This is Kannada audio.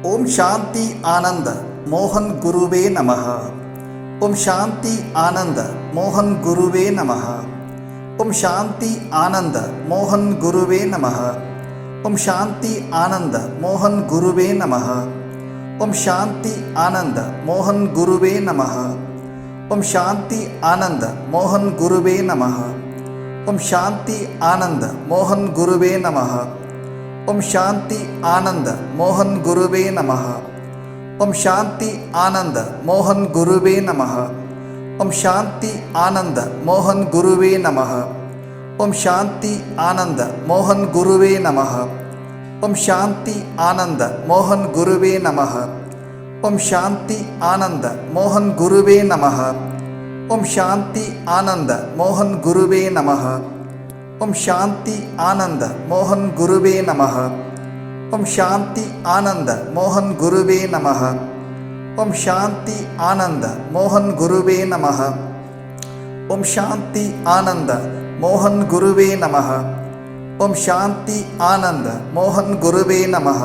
ಓಂ ಶಾಂತಿ ಆನಂದ ಮೋಹನ್ ಗುರುವೇ ನಮಃ. ಓಂ ಶಾಂತಿ ಆನಂದ ಮೋಹನ್ ಗುರುವೇ ನಮಃ. ಓಂ ಶಾಂತಿ ಆನಂದ ಮೋಹನ್ ಗುರುವೇ ನಮಃ. ಓಂ ಶಾಂತಿ ಆನಂದ ಮೋಹನ್ ಗುರುವೇ ನಮಃ. ಓಂ ಶಾಂತಿ ಆನಂದ ಮೋಹನ್ ಗುರುವೇ ನಮಃ. ಓಂ ಶಾಂತಿ ಆನಂದ ಮೋಹನ್ ಗುರುವೇ ನಮಃ. ಓಂ ಶಾಂತಿ ಆನಂದ ಮೋಹನ್ ಗುರುವೇ ನಮಃ. ಓಂ ಶಾಂತಿ ಆನಂದ ಮೋಹನ್ ಗುರುವೇ ನಮಃ. ಓಂ ಶಾಂತಿ ಆನಂದ ಮೋಹನ್ ಗುರುವೇ ನಮಃ. ಓಂ ಶಾಂತಿ ಆನಂದ ಮೋಹನ್ ಗುರುವೇ ನಮಃ. ಓಂ ಶಾಂತಿ ಆನಂದ ಮೋಹನ್ ಗುರುವೇ ನಮಃ. ಓಂ ಶಾಂತಿ ಆನಂದ ಮೋಹನ್ ಗುರುವೇ ನಮಃ. ಓಂ ಶಾಂತಿ ಆನಂದ ಮೋಹನ್ ಗುರುವೇ ನಮಃ. ಓಂ ಶಾಂತಿ ಆನಂದ ಮೋಹನ್ ಗುರುವೇ ನಮಃ. ಓಂ ಶಾಂತಿ ಆನಂದ ಮೋಹನ್ ಗುರುವೇ ನಮಃ. ಓಂ ಶಾಂತಿ ಆನಂದ ಮೋಹನ್ ಗುರುವೇ ನಮಃ. ಓಂ ಶಾಂತಿ ಆನಂದ ಮೋಹನ್ ಗುರುವೇ ನಮಃ. ಓಂ ಶಾಂತಿ ಆನಂದ ಮೋಹನ್ ಗುರುವೇ ನಮಃ. ಓಂ ಶಾಂತಿ ಆನಂದ ಮೋಹನ್ ಗುರುವೇ ನಮಃ.